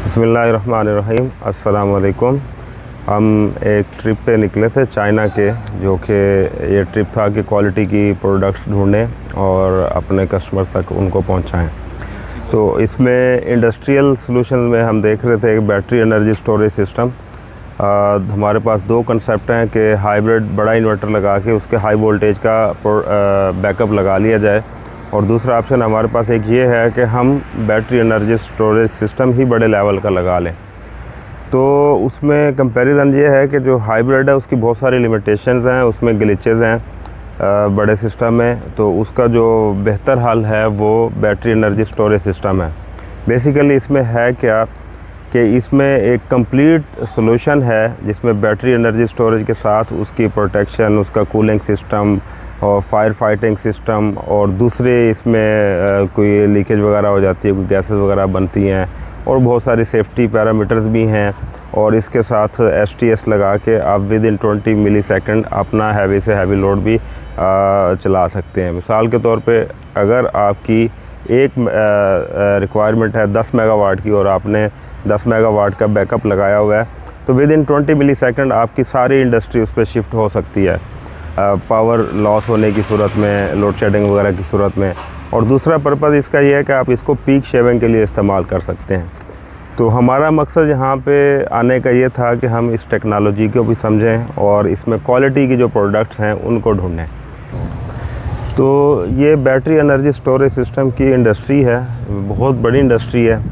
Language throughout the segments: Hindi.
बिस्मिल्लाहिर्रहमानिर्रहीम, अस्सलाम वालेकुम। हम एक ट्रिप पे निकले थे चाइना के, जो कि ये ट्रिप था कि क्वालिटी की प्रोडक्ट्स ढूंढें और अपने कस्टमर्स तक उनको पहुंचाएं। तो इसमें इंडस्ट्रियल सॉल्यूशन में हम देख रहे थे एक बैटरी एनर्जी स्टोरेज सिस्टम। हमारे पास दो कंसेप्ट हैं कि हाइब्रिड बड़ा इन्वर्टर लगा के उसके हाई वोल्टेज का बैकअप लगा लिया जाए, और दूसरा ऑप्शन हमारे पास एक ये है कि हम बैटरी एनर्जी स्टोरेज सिस्टम ही बड़े लेवल का लगा लें। तो उसमें कंपैरिजन ये है कि जो हाइब्रिड है उसकी बहुत सारी लिमिटेशंस हैं, उसमें ग्लिचेस हैं बड़े सिस्टम में। तो उसका जो बेहतर हल है वो बैटरी एनर्जी स्टोरेज सिस्टम है। बेसिकली इसमें है क्या कि इसमें एक कंप्लीट सॉल्यूशन है जिसमें बैटरी एनर्जी स्टोरेज के साथ उसकी प्रोटेक्शन, उसका कूलिंग सिस्टम और फायर फाइटिंग सिस्टम, और दूसरे इसमें कोई लीकेज वगैरह हो जाती है, कोई गैसेस वगैरह बनती हैं, और बहुत सारी सेफ्टी पैरामीटर्स भी हैं। और इसके साथ STS लगा के आप विद इन 20 मिलीसेकंड अपना हैवी से हैवी लोड भी चला सकते हैं। मिसाल के तौर पे अगर आपकी एक रिक्वायरमेंट है 10 मेगावाट की और आपने 10 मेगावाट का बैकअप लगाया हुआ है, तो विद इन 20 मिलीसेकंड आपकी सारी इंडस्ट्री उस पर शिफ्ट हो सकती है पावर लॉस होने की सूरत में, लोड शेडिंग वगैरह की सूरत में। और दूसरा पर्पज़ इसका ये है कि आप इसको पीक शेविंग के लिए इस्तेमाल कर सकते हैं। तो हमारा मकसद यहाँ पे आने का ये था कि हम इस टेक्नोलॉजी को भी समझें और इसमें क्वालिटी की जो प्रोडक्ट्स हैं उनको ढूंढें। तो ये बैटरी एनर्जी स्टोरेज सिस्टम की इंडस्ट्री है, बहुत बड़ी इंडस्ट्री है।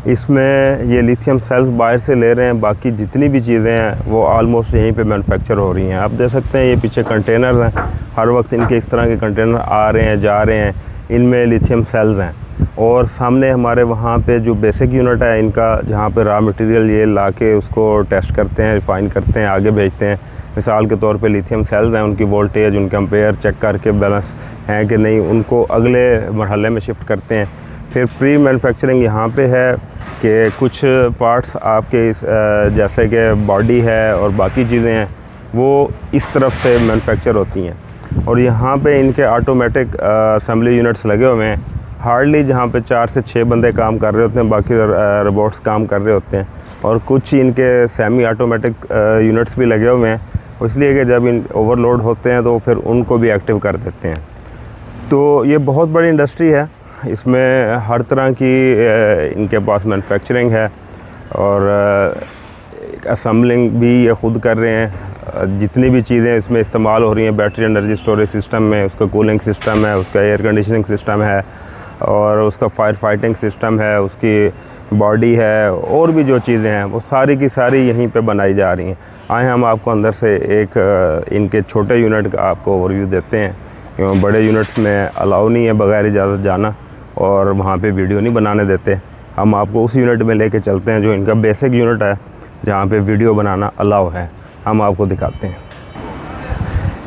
इसमें ये लिथियम सेल्स बाहर से ले रहे हैं, बाकी जितनी भी चीज़ें हैं वो आलमोस्ट यहीं पे मैन्युफैक्चर हो रही हैं। आप देख सकते हैं ये पीछे कंटेनर हैं, हर वक्त इनके इस तरह के कंटेनर आ रहे हैं जा रहे हैं, इनमें लिथियम सेल्स हैं। और सामने हमारे वहाँ पे जो बेसिक यूनिट है इनका, जहाँ पे रॉ मटेरियल ये ला के उसको टेस्ट करते हैं, रिफ़ाइन करते हैं, आगे भेजते हैं। मिसाल के तौर पे लिथियम सेल्स हैं, उनकी वोल्टेज, उनके एम्पेयर चेक करके बैलेंस हैं कि नहीं, उनको अगले मरहले में शिफ्ट करते हैं। फिर प्री मैन्युफैक्चरिंग यहाँ पे है कि कुछ पार्ट्स आपके जैसे कि बॉडी है और बाकी चीज़ें हैं वो इस तरफ से मैन्युफैक्चर होती हैं। और यहाँ पे इनके ऑटोमेटिक असेंबली यूनिट्स लगे हुए हैं। हार्डली जहाँ पे 4 से 6 बंदे काम कर रहे होते हैं, बाकी रोबोट्स काम कर रहे होते हैं। और कुछ इनके सेमी ऑटोमेटिक यूनिट्स भी लगे हुए हैं, इसलिए कि जब इन ओवरलोड होते हैं तो फिर उनको भी एक्टिव कर देते हैं। तो ये बहुत बड़ी इंडस्ट्री है, इसमें हर तरह की इनके पास मैन्युफैक्चरिंग है और असम्बलिंग भी ये ख़ुद कर रहे हैं। जितनी भी चीज़ें इसमें इस्तेमाल हो रही हैं बैटरी एनर्जी स्टोरेज सिस्टम में, उसका कूलिंग सिस्टम है, उसका एयर कंडीशनिंग सिस्टम है, और उसका फायर फाइटिंग सिस्टम है, उसकी बॉडी है, और भी जो चीज़ें हैं वो सारी की सारी यहीं पे बनाई जा रही हैं। आए हम आपको अंदर से एक इनके छोटे यूनिट का आपको ओवरव्यू देते हैं, क्योंकि बड़े यूनिट्स में अलाउ नहीं है बगैर इजाज़त जाना, और वहाँ पे वीडियो नहीं बनाने देते। हम आपको उस यूनिट में लेके चलते हैं जो इनका बेसिक यूनिट है, जहाँ पे वीडियो बनाना अलाउ है। हम आपको दिखाते हैं।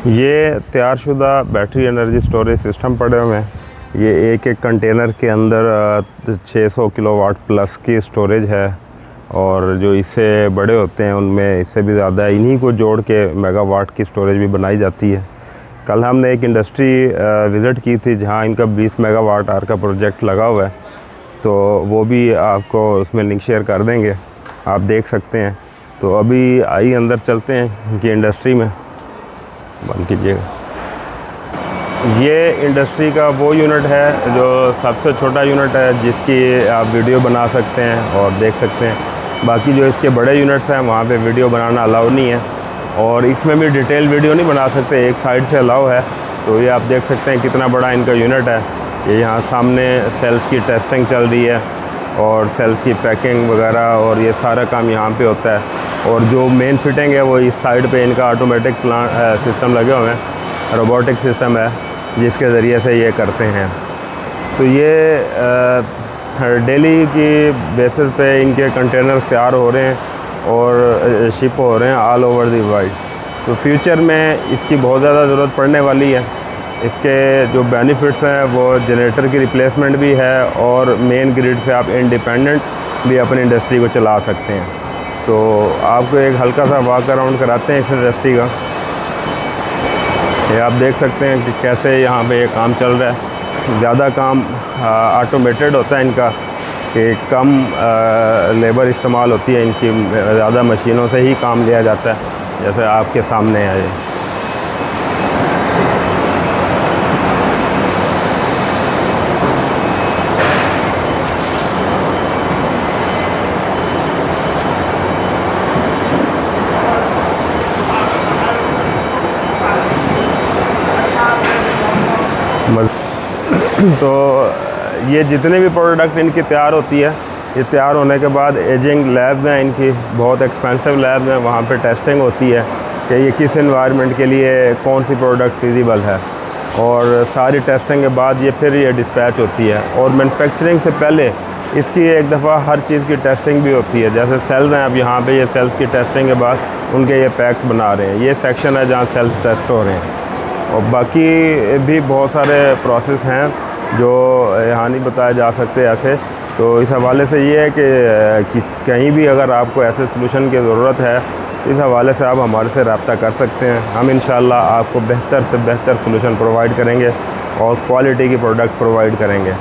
ये तैयारशुदा बैटरी एनर्जी स्टोरेज सिस्टम पड़े हुए हैं। ये एक एक कंटेनर के अंदर 600 किलोवाट प्लस की स्टोरेज है, और जो इससे बड़े होते हैं उनमें इससे भी ज़्यादा, इन्हीं को जोड़ के मेगावाट की स्टोरेज भी बनाई जाती है। कल हमने एक इंडस्ट्री विज़िट की थी जहां इनका 20 मेगावाट आर का प्रोजेक्ट लगा हुआ है, तो वो भी आपको उसमें लिंक शेयर कर देंगे, आप देख सकते हैं। तो अभी आइए अंदर चलते हैं इनकी इंडस्ट्री में। बंद कीजिएगा। ये इंडस्ट्री का वो यूनिट है जो सबसे छोटा यूनिट है, जिसकी आप वीडियो बना सकते हैं और देख सकते हैं। बाकी जो इसके बड़े यूनिट्स हैं वहाँ पे वीडियो बनाना अलाउ नहीं है, और इसमें भी डिटेल वीडियो नहीं बना सकते, एक साइड से अलाउ है। तो ये आप देख सकते हैं कितना बड़ा इनका यूनिट है। ये यहाँ सामने सेल्स की टेस्टिंग चल रही है और सेल्स की पैकिंग वगैरह, और ये सारा काम यहाँ पे होता है। और जो मेन फिटिंग है वो इस साइड पे इनका ऑटोमेटिक प्लांट सिस्टम लगे हुए हैं, रोबोटिक सिस्टम है जिसके ज़रिए से ये करते हैं। तो ये डेली की बेसिस पे इनके कंटेनर तैयार हो रहे हैं और शिप हो रहे हैं ऑल ओवर दी वर्ल्ड। तो फ्यूचर में इसकी बहुत ज़्यादा ज़रूरत पड़ने वाली है। इसके जो बेनिफिट्स हैं वो जनरेटर की रिप्लेसमेंट भी है, और मेन ग्रिड से आप इंडिपेंडेंट भी अपनी इंडस्ट्री को चला सकते हैं। तो आपको एक हल्का सा वॉक अराउंड कराते हैं इस इंडस्ट्री का। ये आप देख सकते हैं कि कैसे यहाँ पे ये काम चल रहा है। ज़्यादा काम ऑटोमेटेड होता है इनका, कि कम लेबर इस्तेमाल होती है इनकी, ज़्यादा मशीनों से ही काम लिया जाता है, जैसे आपके सामने है ये। तो ये जितने भी प्रोडक्ट इनकी तैयार होती है, ये तैयार होने के बाद एजिंग लैब हैं इनकी, बहुत एक्सपेंसिव लैब हैं, वहाँ पे टेस्टिंग होती है कि ये किस एनवायरनमेंट के लिए कौन सी प्रोडक्ट फिजिबल है, और सारी टेस्टिंग के बाद फिर ये डिस्पैच होती है। और मैन्युफैक्चरिंग से पहले इसकी एक दफ़ा हर चीज़ की टेस्टिंग भी होती है। जैसे सेल्स हैं, अब यहाँ पे ये सेल्स की टेस्टिंग के बाद उनके ये पैक्स बना रहे हैं, ये सेक्शन है जहाँ सेल्स टेस्ट हो रहे हैं। और बाकी भी बहुत सारे प्रोसेस हैं जो यहाँ नहीं बताए जा सकते ऐसे। तो इस हवाले से ये है कि कहीं भी अगर आपको ऐसे सलूशन की ज़रूरत है, इस हवाले से आप हमारे से रब्ता कर सकते हैं। हम इंशाल्लाह आपको बेहतर से बेहतर सलूशन प्रोवाइड करेंगे और क्वालिटी की प्रोडक्ट प्रोवाइड करेंगे।